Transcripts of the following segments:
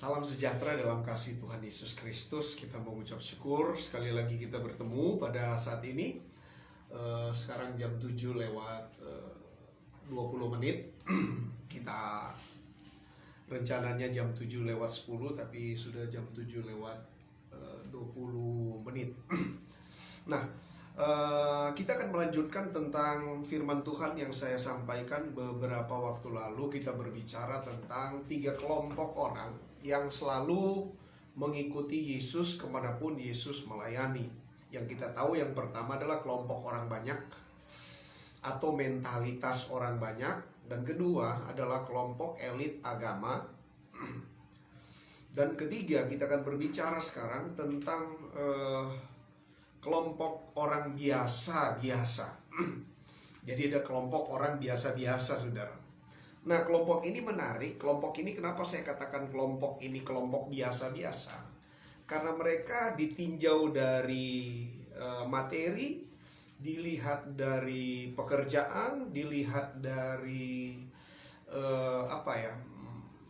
Salam sejahtera dalam kasih Tuhan Yesus Kristus. Kita mengucap syukur sekali lagi kita bertemu pada saat ini. Sekarang jam 7 lewat 20 menit. Kita rencananya jam 7 lewat 10, tapi sudah jam 7 lewat 20 menit. Nah, kita akan melanjutkan tentang firman Tuhan yang saya sampaikan beberapa waktu lalu. Kita berbicara tentang 3 kelompok orang yang selalu mengikuti Yesus kemanapun Yesus melayani. Yang kita tahu yang pertama adalah kelompok orang banyak atau mentalitas orang banyak. Dan kedua adalah kelompok elit agama. Dan ketiga kita akan berbicara sekarang tentang kelompok orang biasa-biasa. Jadi ada kelompok orang biasa-biasa, saudara. Nah, kelompok ini menarik. Kelompok ini kenapa saya katakan kelompok ini kelompok biasa-biasa? Karena mereka ditinjau dari materi, dilihat dari pekerjaan, dilihat dari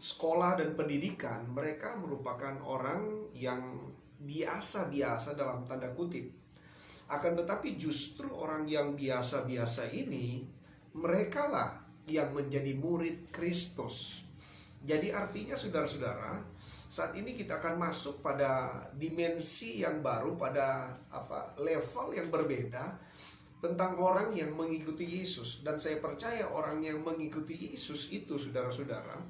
sekolah dan pendidikan. Mereka merupakan orang yang biasa-biasa dalam tanda kutip. Akan tetapi justru orang yang biasa-biasa ini, mereka lah yang menjadi murid Kristus. Jadi artinya saudara-saudara, saat ini kita akan masuk pada dimensi yang baru, pada level yang berbeda tentang orang yang mengikuti Yesus. Dan saya percaya orang yang mengikuti Yesus itu, saudara-saudara,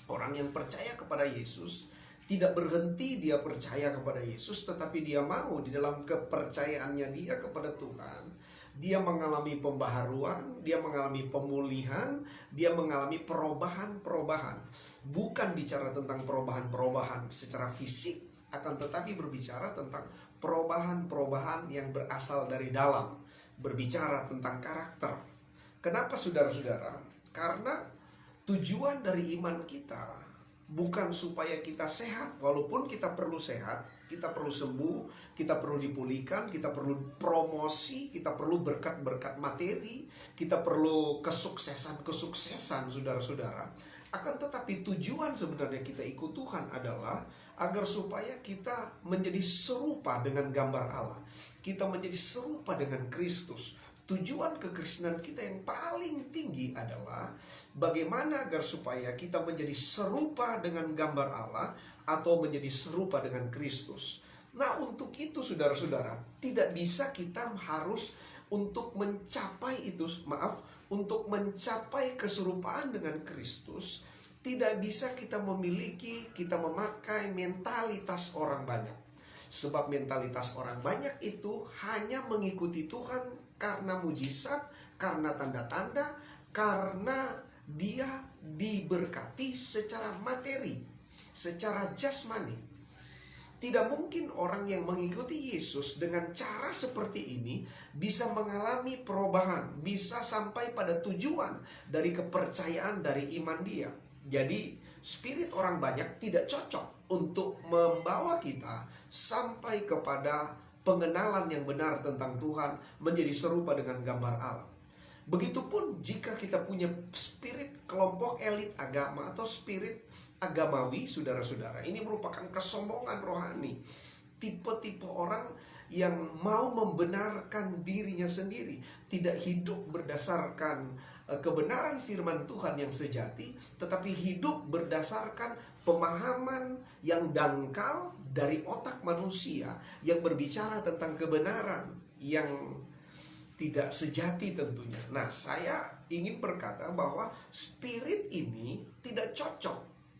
orang yang percaya kepada Yesus, tidak berhenti dia percaya kepada Yesus, tetapi dia mau di dalam kepercayaannya dia kepada Tuhan, dia mengalami pembaharuan, dia mengalami pemulihan, dia mengalami perubahan-perubahan. Bukan bicara tentang perubahan-perubahan secara fisik, akan tetapi berbicara tentang perubahan-perubahan yang berasal dari dalam. Berbicara tentang karakter. Kenapa saudara-saudara? Karena tujuan dari iman kita bukan supaya kita sehat. Walaupun kita perlu sehat, kita perlu sembuh, kita perlu dipulihkan, kita perlu promosi, kita perlu berkat-berkat materi, kita perlu kesuksesan, saudara-saudara. Akan tetapi tujuan sebenarnya kita ikut Tuhan adalah agar supaya kita menjadi serupa dengan gambar Allah. Kita menjadi serupa dengan Kristus. Tujuan kekristenan kita yang paling tinggi adalah bagaimana agar supaya kita menjadi serupa dengan gambar Allah atau menjadi serupa dengan Kristus. Nah, untuk itu saudara-saudara, tidak bisa kita harus untuk mencapai itu, untuk mencapai keserupaan dengan Kristus, tidak bisa kita memakai mentalitas orang banyak. Sebab mentalitas orang banyak itu hanya mengikuti Tuhan karena mujizat, karena tanda-tanda, karena dia diberkati secara materi, secara jasmani. Tidak mungkin orang yang mengikuti Yesus dengan cara seperti ini bisa mengalami perubahan, bisa sampai pada tujuan dari kepercayaan dari iman dia. Jadi spirit orang banyak tidak cocok untuk membawa kita sampai kepada pengenalan yang benar tentang Tuhan, menjadi serupa dengan gambar Allah. Begitupun jika kita punya spirit kelompok elit agama atau spirit agamawi, saudara-saudara, ini merupakan kesombongan rohani. Tipe-tipe orang yang mau membenarkan dirinya sendiri, tidak hidup berdasarkan kebenaran firman Tuhan yang sejati, tetapi hidup berdasarkan pemahaman yang dangkal dari otak manusia yang berbicara tentang kebenaran yang tidak sejati tentunya. Nah, saya ingin berkata bahwa spirit ini tidak cocok,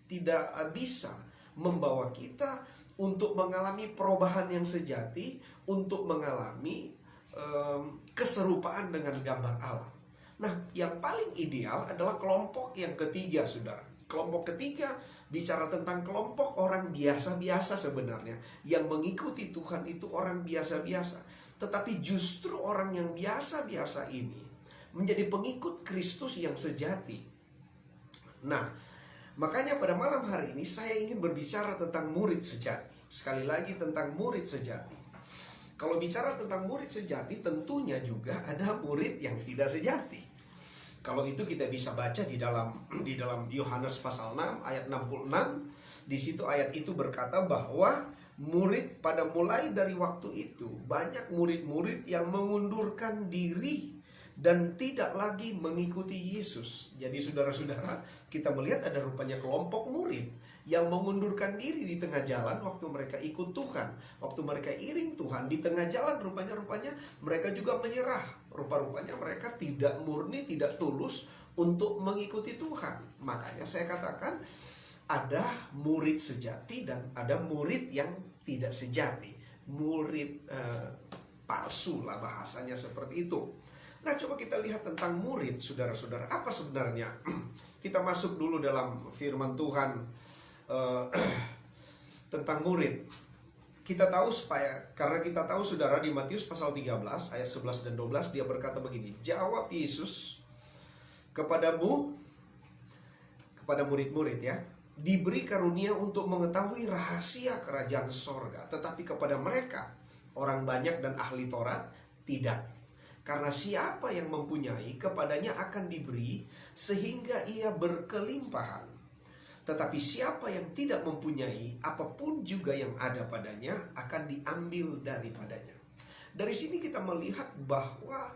tidak bisa membawa kita untuk mengalami perubahan yang sejati, untuk mengalami keserupaan dengan gambar Allah. Nah, yang paling ideal adalah kelompok yang ketiga, saudara. Kelompok ketiga bicara tentang kelompok orang biasa-biasa sebenarnya. Yang mengikuti Tuhan itu orang biasa-biasa. Tetapi justru orang yang biasa-biasa ini menjadi pengikut Kristus yang sejati. Nah, makanya pada malam hari ini saya ingin berbicara tentang murid sejati. Sekali lagi tentang murid sejati. Kalau bicara tentang murid sejati, tentunya juga ada murid yang tidak sejati. Kalau itu kita bisa baca di dalam Yohanes pasal 6 ayat 66 Di situ ayat itu berkata bahwa murid pada mulai dari waktu itu, banyak murid-murid yang mengundurkan diri dan tidak lagi mengikuti Yesus. Jadi saudara-saudara, kita melihat ada rupanya kelompok murid yang mengundurkan diri di tengah jalan waktu mereka ikut Tuhan, waktu mereka iring Tuhan. Di tengah jalan rupanya mereka juga menyerah. Rupa-rupanya mereka tidak murni, tidak tulus untuk mengikuti Tuhan. Makanya saya katakan ada murid sejati dan ada murid yang tidak sejati. Murid palsu lah bahasanya seperti itu. Nah, coba kita lihat tentang murid, saudara-saudara. Apa sebenarnya? Kita masuk dulu dalam firman Tuhan tentang murid. Kita tahu karena kita tahu saudara, di Matius pasal 13 ayat 11 dan 12 dia berkata begini. Jawab Yesus kepada murid-murid ya, diberi karunia untuk mengetahui rahasia kerajaan sorga, tetapi kepada mereka, orang banyak dan ahli Taurat, tidak. Karena siapa yang mempunyai, kepadanya akan diberi, sehingga ia berkelimpahan. Tetapi siapa yang tidak mempunyai, apapun juga yang ada padanya akan diambil daripadanya. Dari sini kita melihat bahwa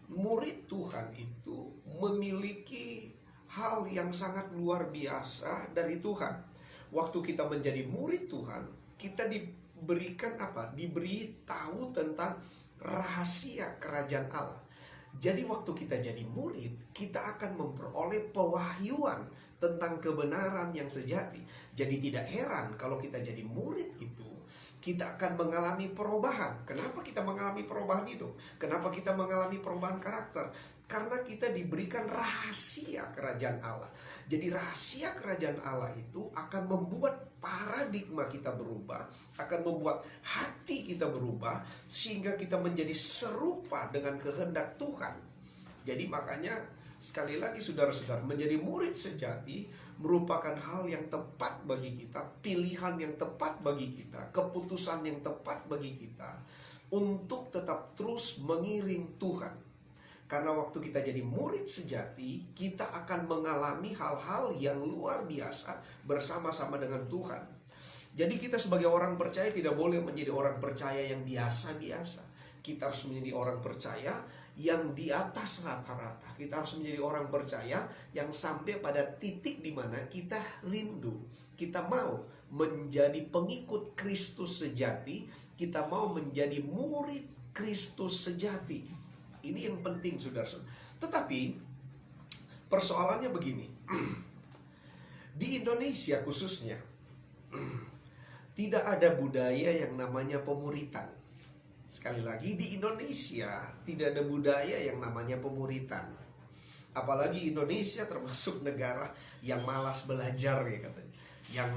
murid Tuhan itu memiliki hal yang sangat luar biasa dari Tuhan. Waktu kita menjadi murid Tuhan, kita diberikan apa? Diberi tahu tentang rahasia kerajaan Allah. Jadi waktu kita jadi murid, kita akan memperoleh pewahyuan tentang kebenaran yang sejati. Jadi tidak heran kalau kita jadi murid itu, kita akan mengalami perubahan. Kenapa kita mengalami perubahan hidup? Kenapa kita mengalami perubahan karakter? Karena kita diberikan rahasia kerajaan Allah. Jadi rahasia kerajaan Allah itu akan membuat paradigma kita berubah, akan membuat hati kita berubah, sehingga kita menjadi serupa dengan kehendak Tuhan. Jadi makanya sekali lagi saudara-saudara, menjadi murid sejati merupakan hal yang tepat bagi kita, pilihan yang tepat bagi kita, keputusan yang tepat bagi kita untuk tetap terus mengiring Tuhan. Karena waktu kita jadi murid sejati, kita akan mengalami hal-hal yang luar biasa bersama-sama dengan Tuhan. Jadi kita sebagai orang percaya tidak boleh menjadi orang percaya yang biasa-biasa. Kita harus menjadi orang percaya yang di atas rata-rata. Kita harus menjadi orang percaya yang sampai pada titik di mana kita rindu, kita mau menjadi pengikut Kristus sejati, kita mau menjadi murid Kristus sejati. Ini yang penting, saudara-saudara. Tetapi persoalannya begini. Di Indonesia khususnya tidak ada budaya yang namanya pemuritan. Sekali lagi, di Indonesia tidak ada budaya yang namanya pemuritan. Apalagi Indonesia termasuk negara yang malas belajar, ya katanya, yang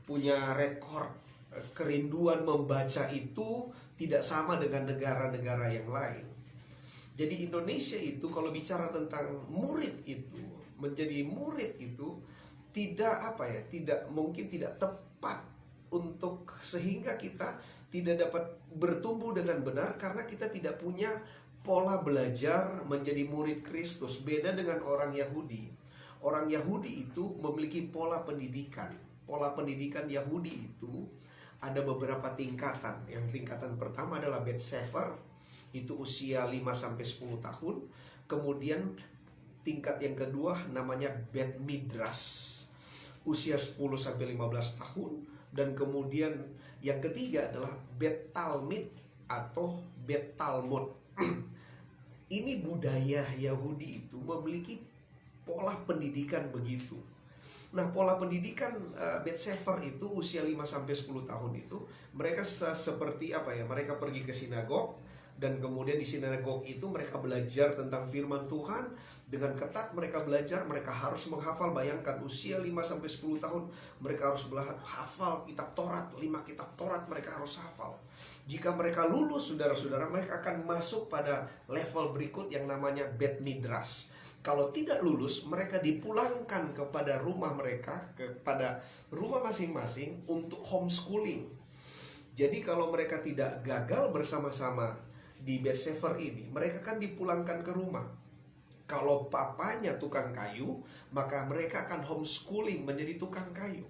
punya rekor kerinduan membaca itu tidak sama dengan negara-negara yang lain. Jadi Indonesia itu kalau bicara tentang murid itu, menjadi murid itu tidak mungkin tidak tepat untuk, sehingga kita tidak dapat bertumbuh dengan benar karena kita tidak punya pola belajar menjadi murid Kristus. Beda dengan orang Yahudi. Orang Yahudi itu memiliki pola pendidikan. Pola pendidikan Yahudi itu ada beberapa tingkatan. Yang tingkatan pertama adalah Bet Sefer, itu usia 5-10 tahun. Kemudian tingkat yang kedua namanya Bet Midras, usia 10-15 tahun. Dan kemudian yang ketiga adalah Bet Talmid atau Bet Talmud. Ini budaya Yahudi itu memiliki pola pendidikan begitu. Nah, pola pendidikan Bet Sefer itu usia 5-10 tahun itu, mereka seperti mereka pergi ke sinagog, dan kemudian di sinagog itu mereka belajar tentang firman Tuhan. Dengan ketat mereka belajar, mereka harus menghafal. Bayangkan usia 5-10 tahun mereka harus hafal kitab Taurat, 5 kitab Taurat mereka harus hafal. Jika mereka lulus, saudara-saudara, mereka akan masuk pada level berikut yang namanya Bet Midras. Kalau tidak lulus, mereka dipulangkan kepada rumah mereka, kepada rumah masing-masing untuk homeschooling. Jadi kalau mereka tidak gagal bersama-sama di Bet Sefer ini, mereka kan dipulangkan ke rumah. Kalau papanya tukang kayu, maka mereka akan homeschooling menjadi tukang kayu.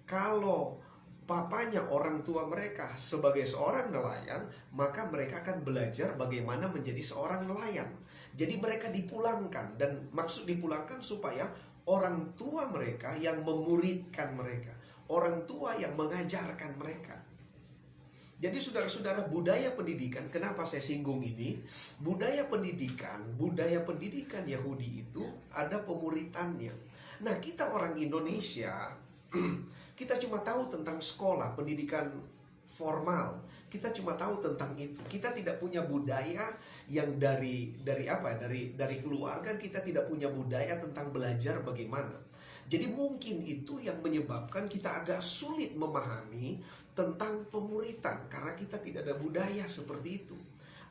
Kalau papanya orang tua mereka sebagai seorang nelayan, maka mereka akan belajar bagaimana menjadi seorang nelayan. Jadi mereka dipulangkan, dan maksud dipulangkan supaya orang tua mereka yang memuridkan mereka, orang tua yang mengajarkan mereka. Jadi saudara-saudara, budaya pendidikan, kenapa saya singgung ini? Budaya pendidikan Yahudi itu ada pemuritannya. Nah, kita orang Indonesia, kita cuma tahu tentang sekolah, pendidikan formal. Kita cuma tahu tentang itu. Kita tidak punya budaya yang dari keluarga, kita tidak punya budaya tentang belajar bagaimana. Jadi mungkin itu yang menyebabkan kita agak sulit memahami tentang pemuritan, karena kita tidak ada budaya seperti itu.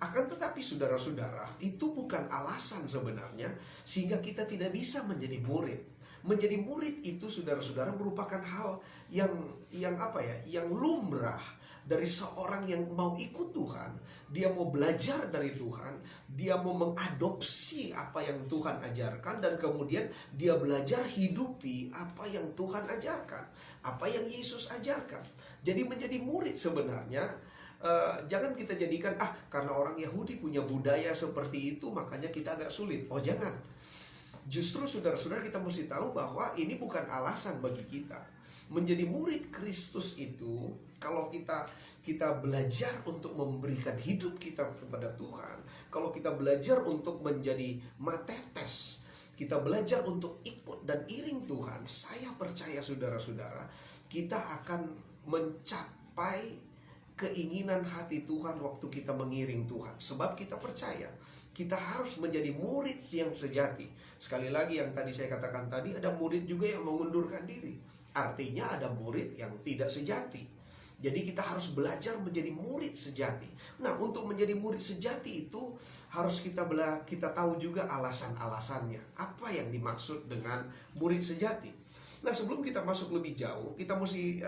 Akan tetapi saudara-saudara, itu bukan alasan sebenarnya sehingga kita tidak bisa menjadi murid. Menjadi murid itu saudara-saudara merupakan hal yang lumrah dari seorang yang mau ikut Tuhan. Dia mau belajar dari Tuhan, dia mau mengadopsi apa yang Tuhan ajarkan, dan kemudian dia belajar hidupi apa yang Tuhan ajarkan, apa yang Yesus ajarkan. Jadi menjadi murid sebenarnya, jangan kita jadikan karena orang Yahudi punya budaya seperti itu makanya kita agak sulit. Oh jangan. Justru saudara-saudara, kita mesti tahu bahwa ini bukan alasan bagi kita. Menjadi murid Kristus itu, kalau kita belajar untuk memberikan hidup kita kepada Tuhan, kalau kita belajar untuk menjadi matetes, kita belajar untuk ikut dan iring Tuhan, saya percaya saudara-saudara, kita akan mencapai keinginan hati Tuhan waktu kita mengiring Tuhan. Sebab kita percaya kita harus menjadi murid yang sejati. Sekali lagi yang tadi saya katakan tadi, ada murid juga yang mengundurkan diri. Artinya ada murid yang tidak sejati. Jadi kita harus belajar menjadi murid sejati. Nah, untuk menjadi murid sejati itu harus kita tahu juga alasan-alasannya. Apa yang dimaksud dengan murid sejati? Nah, sebelum kita masuk lebih jauh, kita mesti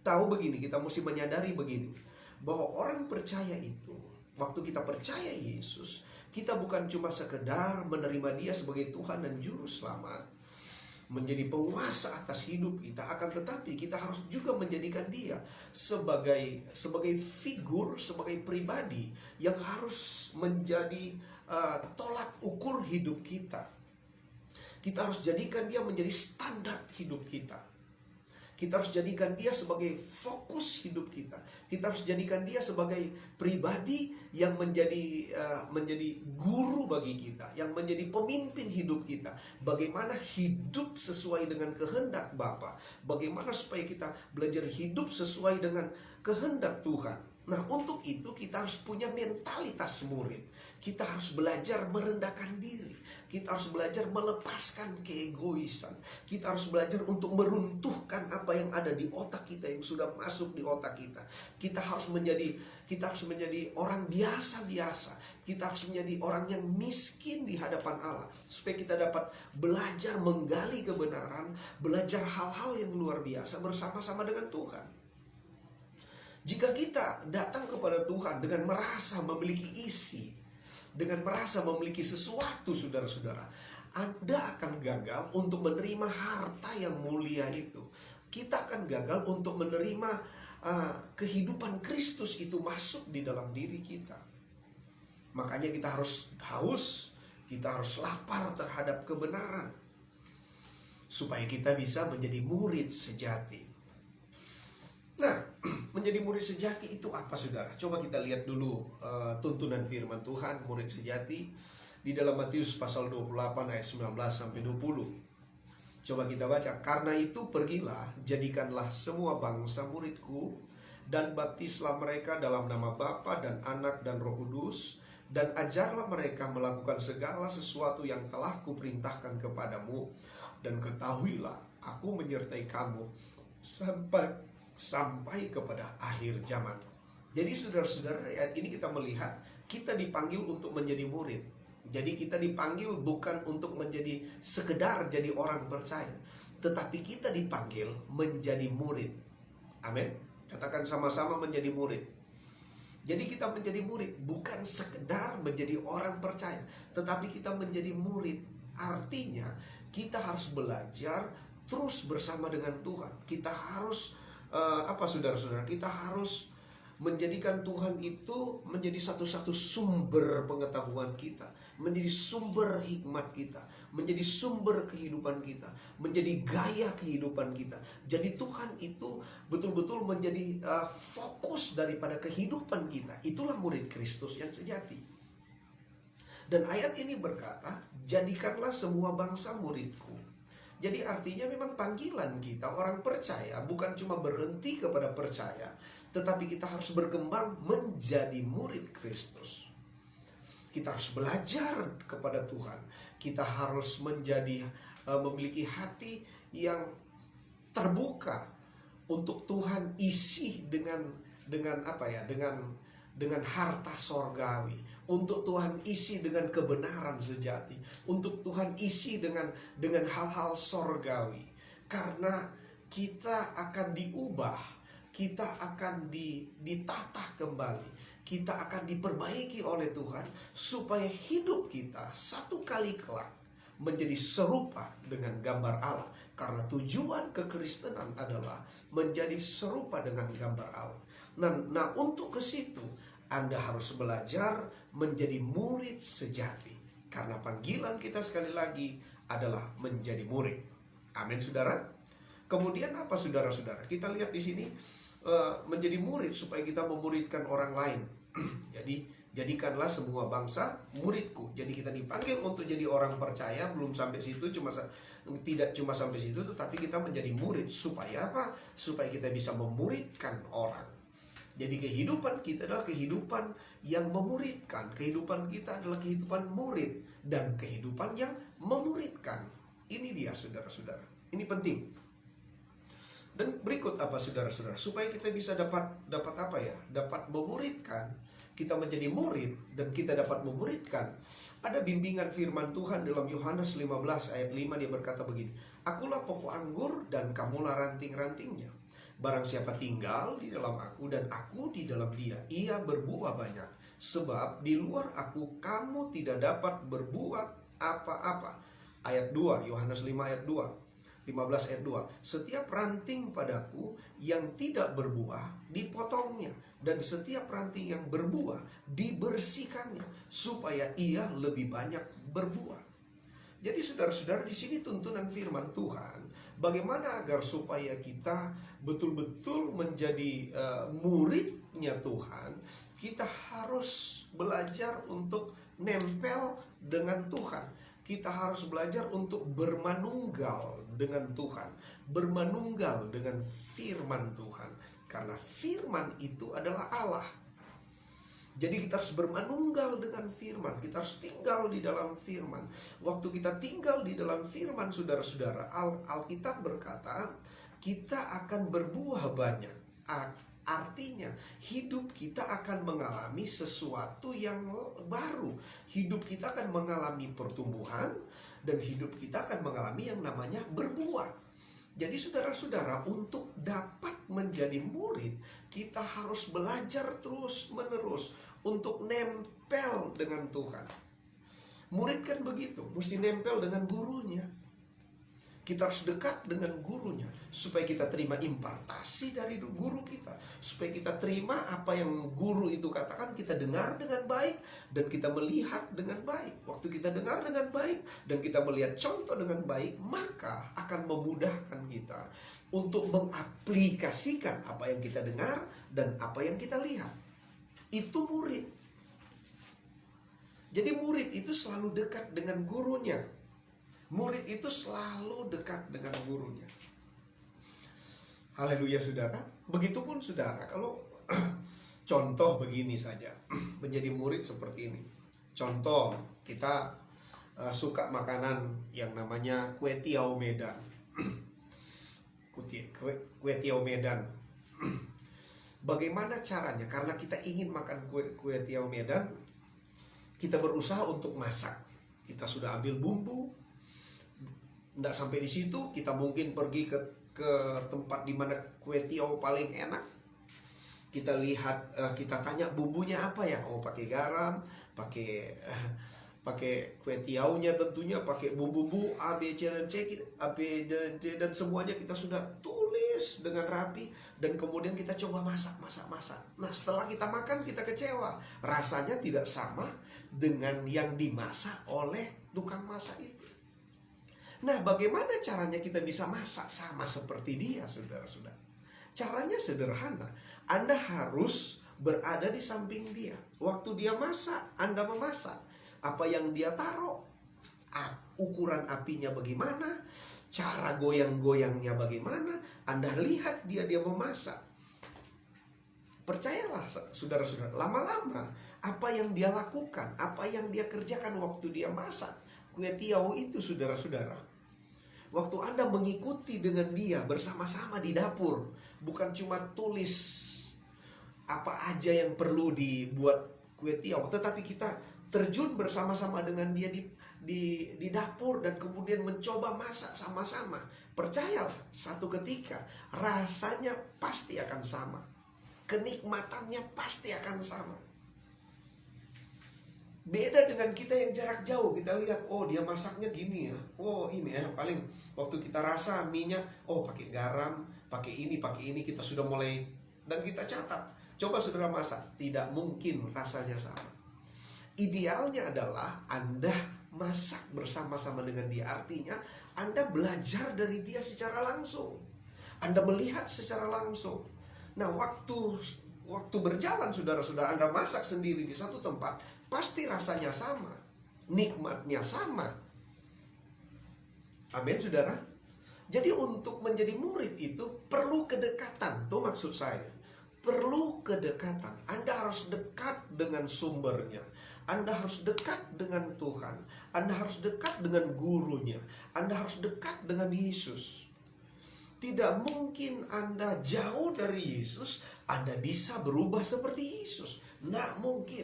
tahu begini, kita mesti menyadari begini, bahwa orang percaya itu, waktu kita percaya Yesus, kita bukan cuma sekedar menerima Dia sebagai Tuhan dan Juru Selamat, menjadi penguasa atas hidup kita, akan tetapi kita harus juga menjadikan Dia sebagai figur, sebagai pribadi yang harus menjadi tolak ukur hidup kita. Kita harus jadikan Dia menjadi standar hidup kita. Kita harus jadikan Dia sebagai fokus hidup kita. Kita harus jadikan Dia sebagai pribadi yang menjadi guru bagi kita, yang menjadi pemimpin hidup kita. Bagaimana hidup sesuai dengan kehendak Bapa, bagaimana supaya kita belajar hidup sesuai dengan kehendak Tuhan. Nah, untuk itu kita harus punya mentalitas murid. Kita harus belajar merendahkan diri. Kita harus belajar melepaskan keegoisan. Kita harus belajar untuk meruntuhkan apa yang ada di otak kita, yang sudah masuk di otak kita. Kita harus menjadi orang biasa-biasa. Kita harus menjadi orang yang miskin di hadapan Allah, supaya kita dapat belajar menggali kebenaran, belajar hal-hal yang luar biasa bersama-sama dengan Tuhan. Jika kita datang kepada Tuhan dengan merasa memiliki isi, dengan merasa memiliki sesuatu, saudara-saudara, Anda akan gagal untuk menerima harta yang mulia itu. Kita akan gagal untuk menerima kehidupan Kristus itu masuk di dalam diri kita. Makanya kita harus haus, kita harus lapar terhadap kebenaran, supaya kita bisa menjadi murid sejati. Nah, menjadi murid sejati itu apa, saudara? Coba kita lihat dulu tuntunan firman Tuhan, murid sejati, di dalam Matius pasal 28 ayat 19 sampai 20. Coba kita baca. Karena itu pergilah, jadikanlah semua bangsa muridku, dan baptislah mereka dalam nama Bapa dan Anak dan Roh Kudus, dan ajarlah mereka melakukan segala sesuatu yang telah kuperintahkan kepadamu, dan ketahuilah aku menyertai kamu sampai kepada akhir zaman. Jadi saudara-saudara, ayat ini kita melihat kita dipanggil untuk menjadi murid. Jadi kita dipanggil bukan untuk menjadi sekedar jadi orang percaya, tetapi kita dipanggil menjadi murid. Amin. Katakan sama-sama, menjadi murid. Jadi kita menjadi murid bukan sekedar menjadi orang percaya, tetapi kita menjadi murid. Artinya kita harus belajar terus bersama dengan Tuhan. Kita harus saudara-saudara? Kita harus menjadikan Tuhan itu menjadi satu-satu sumber pengetahuan kita, menjadi sumber hikmat kita, menjadi sumber kehidupan kita, menjadi gaya kehidupan kita. Jadi Tuhan itu betul-betul menjadi fokus daripada kehidupan kita. Itulah murid Kristus yang sejati. Dan ayat ini berkata, jadikanlah semua bangsa muridku. Jadi artinya memang panggilan kita orang percaya bukan cuma berhenti kepada percaya, tetapi kita harus berkembang menjadi murid Kristus. Kita harus belajar kepada Tuhan. Kita harus memiliki hati yang terbuka untuk Tuhan isi dengan harta sorgawi. Untuk Tuhan isi dengan kebenaran sejati. Untuk Tuhan isi dengan hal-hal sorgawi. Karena kita akan diubah, kita akan ditata kembali, kita akan diperbaiki oleh Tuhan, supaya hidup kita satu kali kelak menjadi serupa dengan gambar Allah. Karena tujuan kekristenan adalah menjadi serupa dengan gambar Allah. Nah, untuk ke situ Anda harus belajar menjadi murid sejati. Karena panggilan kita sekali lagi adalah menjadi murid. Amin, saudara. Kemudian apa, saudara-saudara? Kita lihat di sini menjadi murid supaya kita memuridkan orang lain. Jadi jadikanlah semua bangsa muridku. Jadi kita dipanggil untuk jadi orang percaya. Belum sampai situ, tidak cuma sampai situ, tetapi kita menjadi murid. Supaya apa? Supaya kita bisa memuridkan orang. Jadi kehidupan kita adalah kehidupan yang memuridkan. Kehidupan kita adalah kehidupan murid dan kehidupan yang memuridkan. Ini dia, saudara-saudara. Ini penting. Dan berikut apa, saudara-saudara? Supaya kita bisa dapat apa ya? Dapat memuridkan, kita menjadi murid dan kita dapat memuridkan. Ada bimbingan firman Tuhan dalam Yohanes 15 ayat 5, dia berkata begini, akulah pokok anggur dan kamulah ranting-rantingnya. Barang siapa tinggal di dalam aku dan aku di dalam dia, ia berbuah banyak. Sebab di luar aku kamu tidak dapat berbuat apa-apa. Ayat 2, Yohanes 5 ayat 2, 15 ayat 2. Setiap ranting padaku yang tidak berbuah dipotongnya, dan setiap ranting yang berbuah dibersihkannya, supaya ia lebih banyak berbuah. Jadi saudara-saudara, di sini tuntunan firman Tuhan, bagaimana agar supaya kita betul-betul menjadi muridnya Tuhan. Kita harus belajar untuk nempel dengan Tuhan. Kita harus belajar untuk bermanunggal dengan Tuhan, bermanunggal dengan firman Tuhan. Karena firman itu adalah Allah. Jadi kita harus bermanunggal dengan firman. Kita harus tinggal di dalam firman. Waktu kita tinggal di dalam firman, saudara-saudara, Alkitab berkata, kita akan berbuah banyak. Artinya, hidup kita akan mengalami sesuatu yang baru. Hidup kita akan mengalami pertumbuhan, dan hidup kita akan mengalami yang namanya berbuah. Jadi saudara-saudara, untuk dapat menjadi murid, kita harus belajar terus-menerus untuk nempel dengan Tuhan. Murid kan begitu, mesti nempel dengan gurunya. Kita harus dekat dengan gurunya, supaya kita terima impartasi dari guru kita, supaya kita terima apa yang guru itu katakan, kita dengar dengan baik, dan kita melihat dengan baik. Waktu kita dengar dengan baik, dan kita melihat contoh dengan baik, maka akan memudahkan kita untuk mengaplikasikan apa yang kita dengar dan apa yang kita lihat. Itu murid. Jadi murid itu selalu dekat dengan gurunya. Murid itu selalu dekat dengan gurunya. Haleluya, saudara. Begitupun saudara, kalau contoh begini saja, menjadi murid seperti ini. Contoh, kita suka makanan yang namanya kue tiaw Medan. Kue tiaw Medan. Bagaimana caranya? Karena kita ingin makan kue tiaw Medan, kita berusaha untuk masak. Kita sudah ambil bumbu. Nggak sampai di situ, kita mungkin pergi ke tempat di mana kue tiaw paling enak. Kita lihat, kita tanya bumbunya apa ya? Oh, pakai garam, pakai pakai kue tiaunya tentunya, pakai bumbu-bumbu A, B, C, dan C, A, B, dan C, dan semuanya kita sudah tulis dengan rapi. Dan kemudian kita coba masak. Nah, setelah kita makan, kita kecewa. Rasanya tidak sama dengan yang dimasak oleh tukang masak itu. Nah, bagaimana caranya kita bisa masak sama seperti dia, saudara-saudara? Caranya sederhana. Anda harus berada di samping dia. Waktu dia masak, Anda memasak. Apa yang dia taruh, ukuran apinya bagaimana, cara goyang-goyangnya bagaimana, Anda lihat dia memasak. Percayalah saudara-saudara, lama-lama apa yang dia lakukan, apa yang dia kerjakan waktu dia masak kue tiaw itu, saudara-saudara, waktu Anda mengikuti dengan dia bersama-sama di dapur, bukan cuma tulis apa aja yang perlu dibuat kue tiaw, tetapi kita terjun bersama-sama dengan dia di dapur dan kemudian mencoba masak sama-sama. Percayalah, satu ketika rasanya pasti akan sama. Kenikmatannya pasti akan sama. Beda dengan kita yang jarak jauh. Kita lihat, oh dia masaknya gini ya. Oh ini ya, paling waktu kita rasa minyak, oh pakai garam, pakai ini, kita sudah mulai. Dan kita catat. Coba saudara masak, tidak mungkin rasanya sama. Idealnya adalah Anda masak bersama-sama dengan dia. Artinya Anda belajar dari dia secara langsung. Anda melihat secara langsung. Nah, waktu berjalan, saudara-saudara, Anda masak sendiri di satu tempat, pasti rasanya sama, nikmatnya sama. Amin, saudara. Jadi untuk menjadi murid itu perlu kedekatan. Itu maksud saya. Perlu kedekatan. Anda harus dekat dengan sumbernya. Anda harus dekat dengan Tuhan. Anda harus dekat dengan gurunya. Anda harus dekat dengan Yesus. Tidak mungkin Anda jauh dari Yesus, Anda bisa berubah seperti Yesus. Tidak mungkin.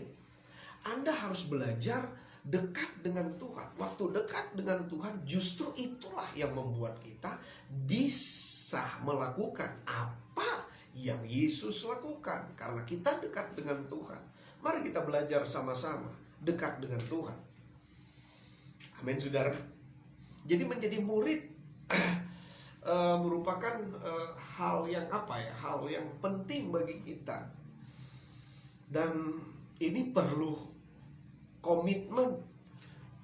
Anda harus belajar dekat dengan Tuhan. Waktu dekat dengan Tuhan, justru itulah yang membuat kita bisa melakukan apa yang Yesus lakukan. Karena kita dekat dengan Tuhan. Mari kita belajar sama-sama dekat dengan Tuhan. Amin, saudara. Jadi menjadi murid merupakan hal yang hal yang penting bagi kita. Dan ini perlu komitmen,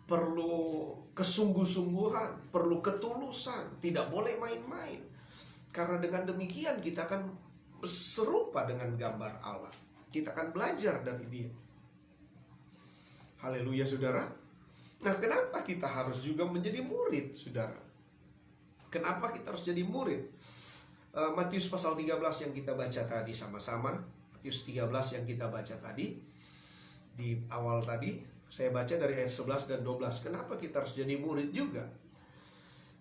perlu kesungguh-sungguhan, perlu ketulusan, tidak boleh main-main. Karena dengan demikian kita akan serupa dengan gambar Allah. Kita akan belajar dari dia. Haleluya, saudara. Nah, kenapa kita harus juga menjadi murid, saudara? Kenapa kita harus jadi murid? Matius pasal 13 yang kita baca tadi sama-sama. Matius 13 yang kita baca tadi. Di awal tadi, saya baca dari ayat 11 dan 12. Kenapa kita harus jadi murid juga?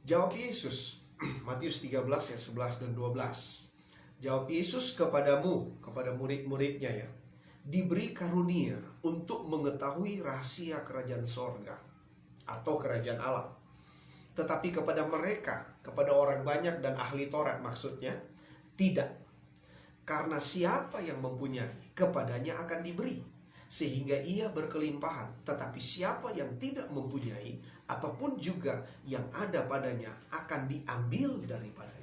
Jawab Yesus. Matius 13 ayat 11 dan 12. Jawab Yesus kepadamu, kepada murid-muridnya ya, diberi karunia untuk mengetahui rahasia kerajaan sorga atau kerajaan Allah. Tetapi kepada mereka, kepada orang banyak dan ahli Taurat maksudnya, tidak. Karena siapa yang mempunyai, kepadanya akan diberi, sehingga ia berkelimpahan. Tetapi siapa yang tidak mempunyai, apapun juga yang ada padanya akan diambil daripadanya.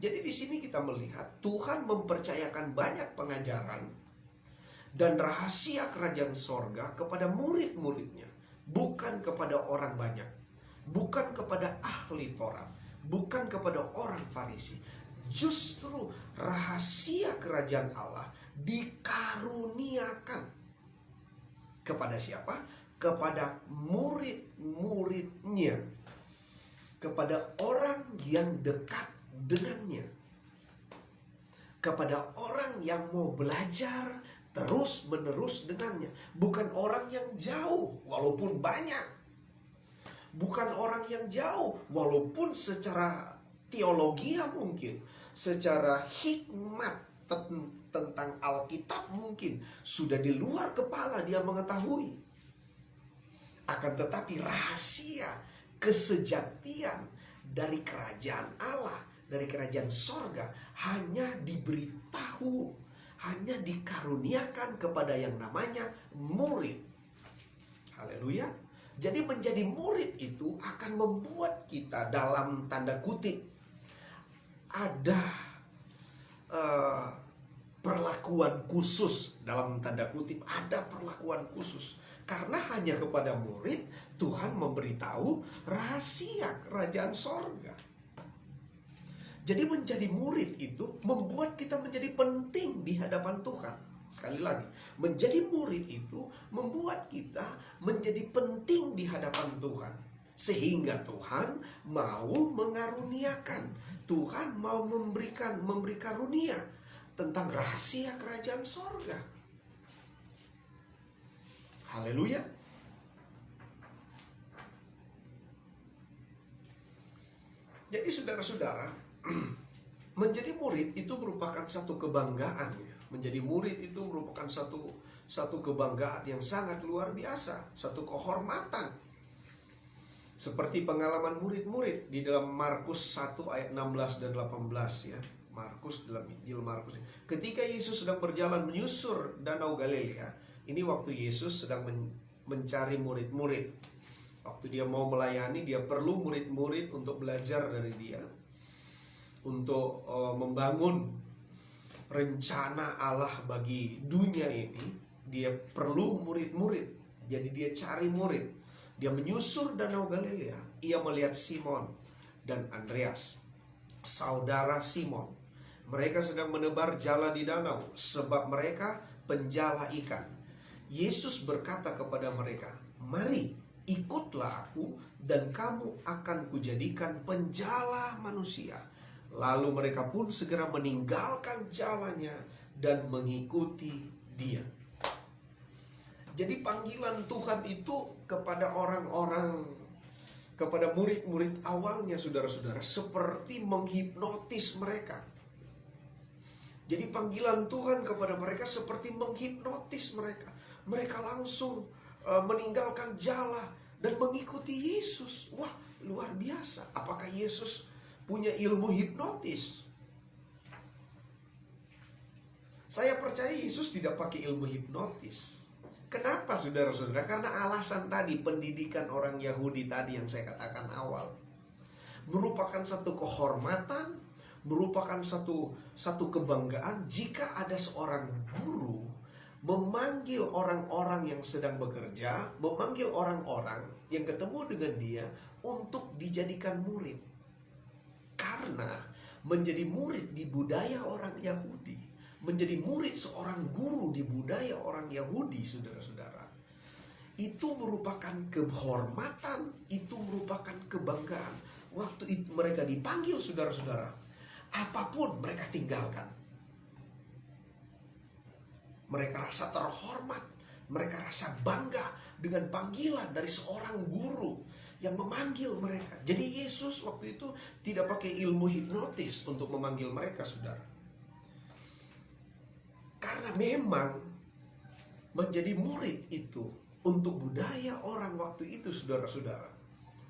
Jadi di sini kita melihat Tuhan mempercayakan banyak pengajaran dan rahasia kerajaan sorga kepada murid-muridnya, bukan kepada orang banyak, bukan kepada ahli Taurat, bukan kepada orang Farisi. Justru rahasia kerajaan Allah dikaruniakan kepada siapa? Kepada murid-muridnya, kepada orang yang dekat dengannya, kepada orang yang mau belajar terus-menerus dengannya. Bukan orang yang jauh walaupun banyak, bukan orang yang jauh walaupun secara teologi mungkin, secara hikmat tentang Alkitab mungkin sudah di luar kepala dia mengetahui. Akan tetapi rahasia kesejatian dari kerajaan Allah, dari kerajaan sorga hanya diberitahu, hanya dikaruniakan kepada yang namanya murid. Haleluya. Jadi menjadi murid itu akan membuat kita dalam tanda kutip ada perlakuan khusus, dalam tanda kutip ada perlakuan khusus. Karena hanya kepada murid Tuhan memberitahu rahasia kerajaan sorga. Jadi menjadi murid itu membuat kita menjadi penting di hadapan Tuhan. Sekali lagi, menjadi murid itu membuat kita menjadi penting di hadapan Tuhan. Sehingga Tuhan mau mengaruniakan, Tuhan mau memberi karunia tentang rahasia kerajaan sorga. Haleluya. Jadi saudara-saudara, menjadi murid itu merupakan satu kebanggaan ya. Menjadi murid itu merupakan satu kebanggaan yang sangat luar biasa, satu kehormatan. Seperti pengalaman murid-murid di dalam Markus 1 ayat 16 dan 18 ya. Markus, dalam Injil Markus. Ketika Yesus sedang berjalan menyusur Danau Galilea, ini waktu Yesus sedang mencari murid-murid. Waktu dia mau melayani, dia perlu murid-murid untuk belajar dari dia, untuk membangun rencana Allah bagi dunia ini. Dia perlu murid-murid. Jadi dia cari murid. Dia menyusur Danau Galilea. Ia melihat Simon dan Andreas, saudara Simon. Mereka sedang menebar jala di danau, sebab mereka penjala ikan. Yesus berkata kepada mereka, "Mari, ikutlah aku, dan kamu akan kujadikan penjala manusia." Lalu mereka pun segera meninggalkan jalannya dan mengikuti dia. Jadi panggilan Tuhan itu kepada orang-orang, kepada murid-murid awalnya saudara-saudara, seperti menghipnotis mereka. Jadi panggilan Tuhan kepada mereka seperti menghipnotis mereka. Mereka langsung meninggalkan jala dan mengikuti Yesus. Wah, luar biasa. Apakah Yesus punya ilmu hipnotis? Saya percaya Yesus tidak pakai ilmu hipnotis. Kenapa saudara-saudara? Karena alasan tadi, pendidikan orang Yahudi tadi yang saya katakan awal, merupakan satu kehormatan, merupakan satu kebanggaan jika ada seorang guru memanggil orang-orang yang sedang bekerja, memanggil orang-orang yang ketemu dengan dia untuk dijadikan murid. Karena menjadi murid di budaya orang Yahudi, menjadi murid seorang guru di budaya orang Yahudi, saudara-saudara, itu merupakan kehormatan, itu merupakan kebanggaan. Waktu itu mereka dipanggil, saudara-saudara, apapun mereka tinggalkan. Mereka rasa terhormat, mereka rasa bangga dengan panggilan dari seorang guru yang memanggil mereka. Jadi Yesus waktu itu tidak pakai ilmu hipnotis untuk memanggil mereka, saudara. Karena memang menjadi murid itu untuk budaya orang waktu itu, saudara-saudara.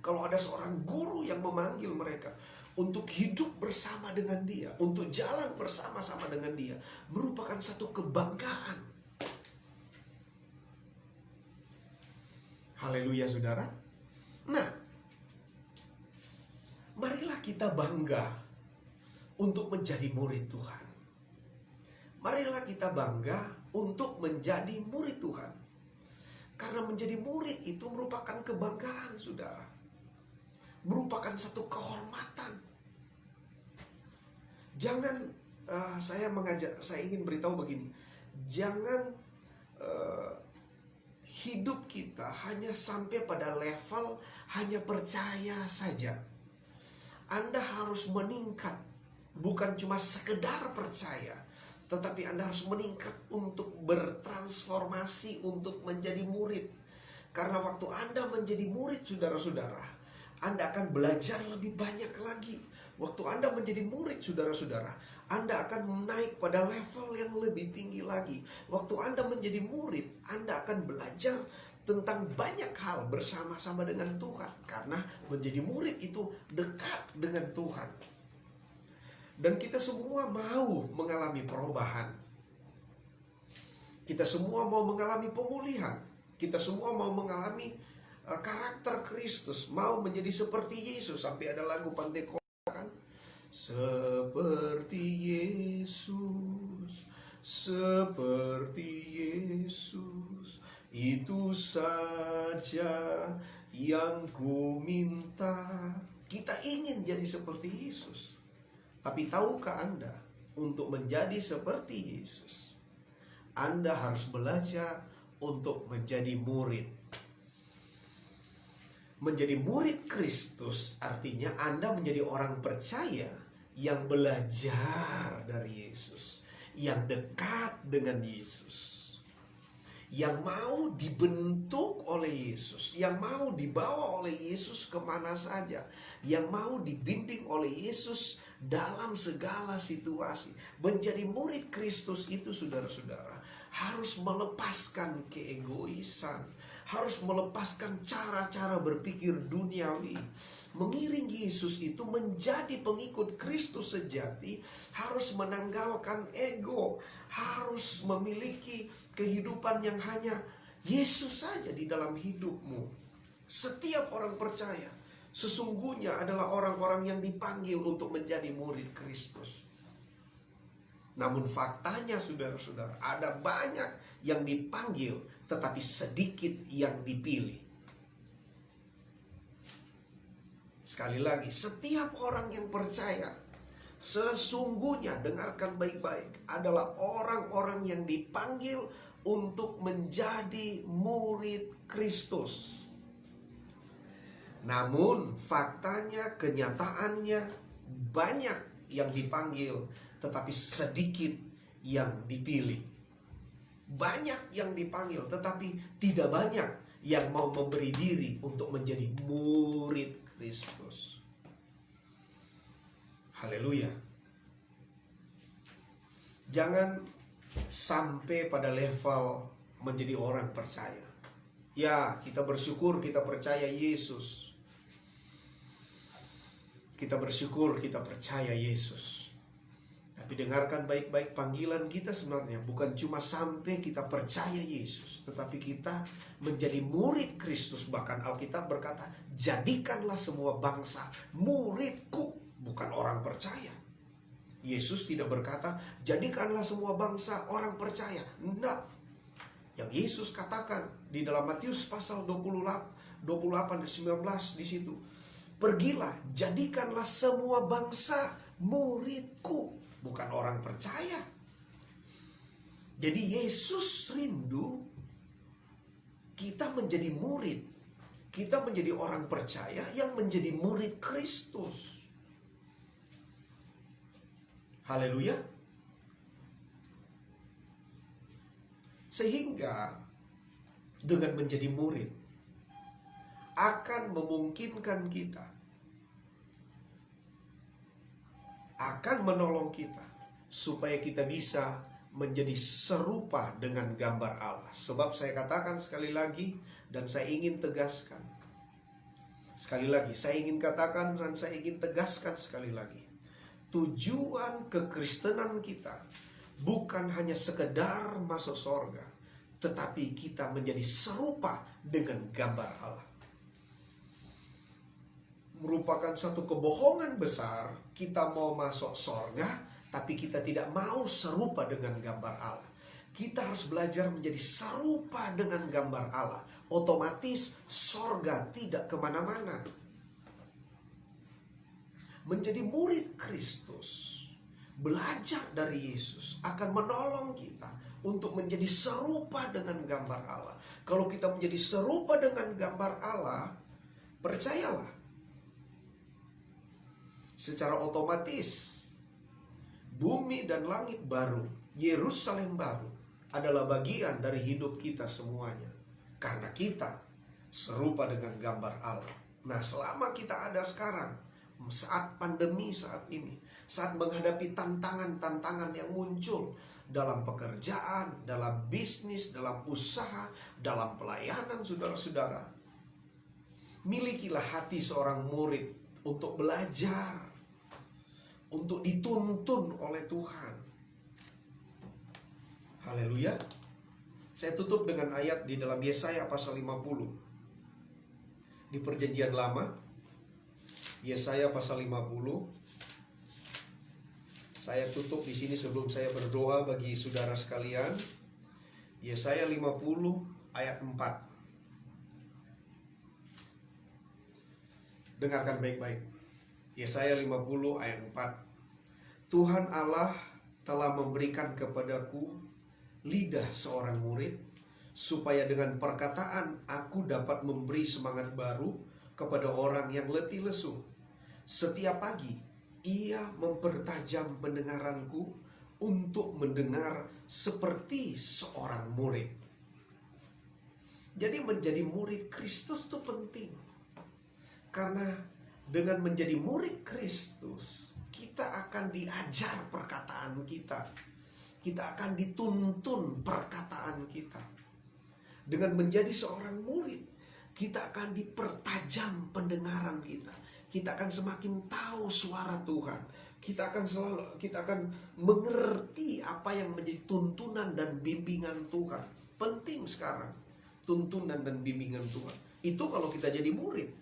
Kalau ada seorang guru yang memanggil mereka untuk hidup bersama dengan dia, untuk jalan bersama-sama dengan dia, merupakan satu kebanggaan. Haleluya, saudara. Nah, marilah kita bangga untuk menjadi murid Tuhan. Marilah kita bangga untuk menjadi murid Tuhan. Karena menjadi murid itu merupakan kebanggaan, saudara. Merupakan satu kehormatan. Jangan, saya ingin beritahu begini. Jangan hidup kita hanya sampai pada level hanya percaya saja. Anda harus meningkat, bukan cuma sekedar percaya, tetapi Anda harus meningkat untuk bertransformasi, untuk menjadi murid. Karena waktu Anda menjadi murid, saudara-saudara, Anda akan belajar lebih banyak lagi. Waktu Anda menjadi murid, saudara-saudara, Anda akan naik pada level yang lebih tinggi lagi. Waktu Anda menjadi murid, Anda akan belajar tentang banyak hal bersama-sama dengan Tuhan. Karena menjadi murid itu dekat dengan Tuhan. Dan kita semua mau mengalami perubahan. Kita semua mau mengalami pemulihan. Kita semua mau mengalami karakter Kristus, mau menjadi seperti Yesus. Sampai ada lagu Pantekosta kan, seperti Yesus, seperti Yesus, itu saja yang ku minta. Kita ingin jadi seperti Yesus. Tapi tahukah Anda, untuk menjadi seperti Yesus, Anda harus belajar untuk menjadi murid. Menjadi murid Kristus artinya Anda menjadi orang percaya yang belajar dari Yesus, yang dekat dengan Yesus, yang mau dibentuk oleh Yesus, yang mau dibawa oleh Yesus kemana saja, yang mau dibimbing oleh Yesus dalam segala situasi. Menjadi murid Kristus itu, saudara-saudara, harus melepaskan keegoisan, harus melepaskan cara-cara berpikir duniawi. Mengiring Yesus itu, menjadi pengikut Kristus sejati, harus menanggalkan ego, harus memiliki kehidupan yang hanya Yesus saja di dalam hidupmu. Setiap orang percaya sesungguhnya adalah orang-orang yang dipanggil untuk menjadi murid Kristus. Namun faktanya, saudara-saudara, ada banyak yang dipanggil tetapi sedikit yang dipilih. Sekali lagi, setiap orang yang percaya sesungguhnya, dengarkan baik-baik, adalah orang-orang yang dipanggil untuk menjadi murid Kristus. Namun faktanya, kenyataannya, banyak yang dipanggil tetapi sedikit yang dipilih. Banyak yang dipanggil tetapi tidak banyak yang mau memberi diri untuk menjadi murid Kristus. Haleluya. Jangan sampai pada level menjadi orang percaya. Ya, kita bersyukur kita percaya Yesus. Kita bersyukur kita percaya Yesus. Tapi dengarkan baik-baik, panggilan kita sebenarnya bukan cuma sampai kita percaya Yesus, tetapi kita menjadi murid Kristus. Bahkan Alkitab berkata, jadikanlah semua bangsa muridku, bukan orang percaya. Yesus tidak berkata, jadikanlah semua bangsa orang percaya. Enggak. Yang Yesus katakan di dalam Matius pasal 28 dan 19 di situ, pergilah, jadikanlah semua bangsa muridku, bukan orang percaya. Jadi Yesus rindu kita menjadi murid. Kita menjadi orang percaya yang menjadi murid Kristus. Haleluya. Sehingga dengan menjadi murid akan memungkinkan kita, akan menolong kita supaya kita bisa menjadi serupa dengan gambar Allah. Sebab saya katakan sekali lagi dan saya ingin tegaskan, sekali lagi saya ingin katakan dan saya ingin tegaskan sekali lagi, tujuan kekristenan kita bukan hanya sekedar masuk surga, tetapi kita menjadi serupa dengan gambar Allah. Merupakan satu kebohongan besar kita mau masuk surga tapi kita tidak mau serupa dengan gambar Allah. Kita harus belajar menjadi serupa dengan gambar Allah. Otomatis surga tidak kemana-mana. Menjadi murid Kristus, belajar dari Yesus akan menolong kita untuk menjadi serupa dengan gambar Allah. Kalau kita menjadi serupa dengan gambar Allah, percayalah, secara otomatis bumi dan langit baru, Yerusalem baru adalah bagian dari hidup kita semuanya. Karena kita serupa dengan gambar Allah. Nah, selama kita ada sekarang, saat pandemi saat ini, saat menghadapi tantangan-tantangan yang muncul dalam pekerjaan, dalam bisnis, dalam usaha, dalam pelayanan, saudara-saudara, milikilah hati seorang murid untuk belajar, untuk dituntun oleh Tuhan. Haleluya. Saya tutup dengan ayat di dalam Yesaya pasal 50. Di Perjanjian Lama, Yesaya pasal 50. Saya tutup di sini sebelum saya berdoa bagi saudara sekalian. Yesaya 50 ayat 4. Dengarkan baik-baik. Yesaya 50 ayat 4. Tuhan Allah telah memberikan kepadaku lidah seorang murid, supaya dengan perkataan aku dapat memberi semangat baru kepada orang yang letih lesu. Setiap pagi ia mempertajam pendengaranku untuk mendengar seperti seorang murid. Jadi menjadi murid Kristus itu penting. Karena dengan menjadi murid Kristus, kita akan diajar perkataan kita. Kita akan dituntun perkataan kita. Dengan menjadi seorang murid, kita akan dipertajam pendengaran kita. Kita akan semakin tahu suara Tuhan. Kita akan mengerti apa yang menjadi tuntunan dan bimbingan Tuhan. Penting sekarang, tuntunan dan bimbingan Tuhan. Itu kalau kita jadi murid.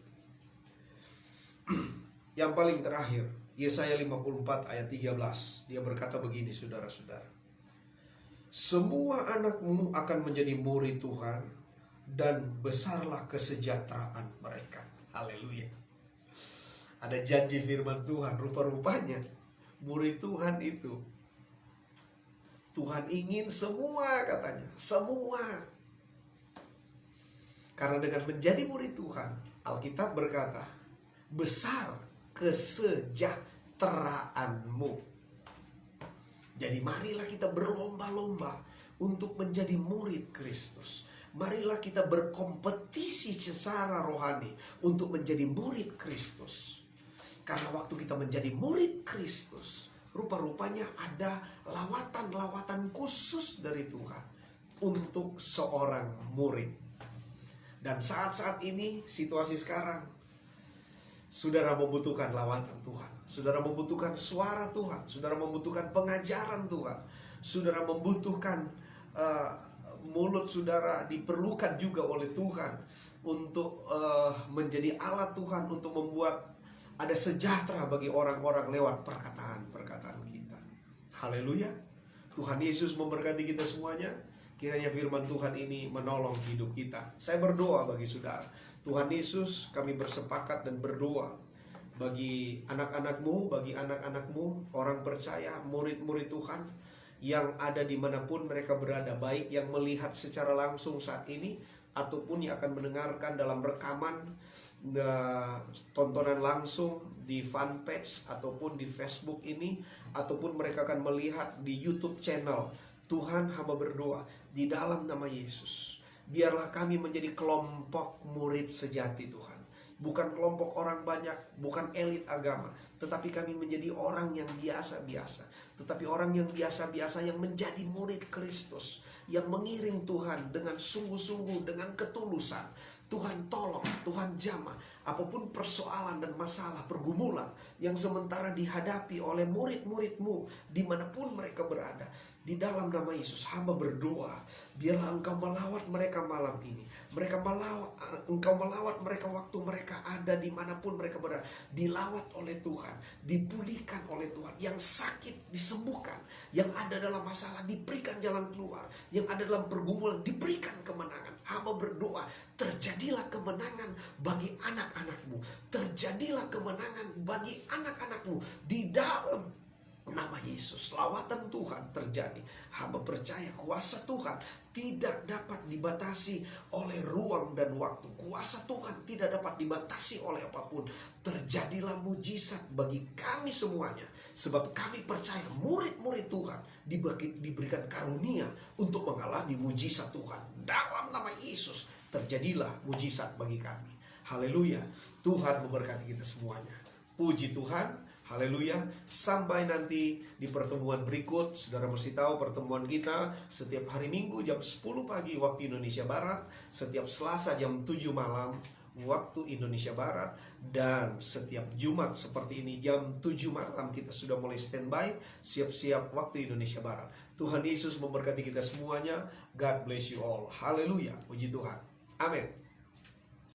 Yang paling terakhir, Yesaya 54 ayat 13. Dia berkata begini, saudara-saudara. Semua anakmu akan menjadi murid Tuhan, dan besarlah kesejahteraan mereka. Haleluya. Ada janji firman Tuhan. Rupa-rupanya murid Tuhan itu, Tuhan ingin semua, katanya. Semua. Karena dengan menjadi murid Tuhan, Alkitab berkata, besar kesejahteraanmu. Jadi marilah kita berlomba-lomba untuk menjadi murid Kristus. Marilah kita berkompetisi secara rohani untuk menjadi murid Kristus. Karena waktu kita menjadi murid Kristus, rupa-rupanya ada lawatan-lawatan khusus dari Tuhan untuk seorang murid. Dan saat-saat ini, situasi sekarang, saudara membutuhkan lawatan Tuhan. Saudara membutuhkan suara Tuhan. Saudara membutuhkan pengajaran Tuhan. Saudara membutuhkan mulut saudara diperlukan juga oleh Tuhan untuk menjadi alat Tuhan untuk membuat ada sejahtera bagi orang-orang lewat perkataan-perkataan kita. Haleluya. Tuhan Yesus memberkati kita semuanya. Kiranya firman Tuhan ini menolong hidup kita. Saya berdoa bagi saudara. Tuhan Yesus, kami bersepakat dan berdoa bagi anak-anakmu, orang percaya, murid-murid Tuhan yang ada dimanapun mereka berada, baik yang melihat secara langsung saat ini ataupun yang akan mendengarkan dalam rekaman, tontonan langsung di fanpage ataupun di Facebook ini, ataupun mereka akan melihat di YouTube channel. Tuhan, hamba berdoa di dalam nama Yesus, biarlah kami menjadi kelompok murid sejati Tuhan. Bukan kelompok orang banyak, bukan elit agama, tetapi kami menjadi orang yang biasa-biasa. Tetapi orang yang biasa-biasa yang menjadi murid Kristus, yang mengiring Tuhan dengan sungguh-sungguh, dengan ketulusan. Tuhan tolong, Tuhan jamah apapun persoalan dan masalah, pergumulan yang sementara dihadapi oleh murid-murid-Mu dimanapun mereka berada. Di dalam nama Yesus, hamba berdoa, biarlah Engkau melawat mereka malam ini. Engkau melawat mereka waktu mereka ada dimanapun mereka berada. Dilawat oleh Tuhan, dipulihkan oleh Tuhan. Yang sakit disembuhkan, yang ada dalam masalah diberikan jalan keluar, yang ada dalam pergumulan diberikan kemenangan. Hamba berdoa, terjadilah kemenangan bagi anak-anakmu. Terjadilah kemenangan bagi anak-anakmu di dalam nama Yesus. Lawatan Tuhan terjadi. Hamba percaya kuasa Tuhan tidak dapat dibatasi oleh ruang dan waktu. Kuasa Tuhan tidak dapat dibatasi oleh apapun. Terjadilah mujizat bagi kami semuanya. Sebab kami percaya murid-murid Tuhan diberikan karunia untuk mengalami mujizat Tuhan. Dalam nama Yesus terjadilah mujizat bagi kami. Haleluya. Tuhan memberkati kita semuanya. Puji Tuhan. Haleluya. Sampai nanti di pertemuan berikut. Saudara mesti tahu pertemuan kita setiap hari Minggu jam 10 pagi waktu Indonesia Barat, setiap Selasa jam 7 malam waktu Indonesia Barat. Dan setiap Jumat seperti ini jam 7 malam kita sudah mulai standby, siap-siap waktu Indonesia Barat. Tuhan Yesus memberkati kita semuanya. God bless you all. Haleluya, puji Tuhan. Amin.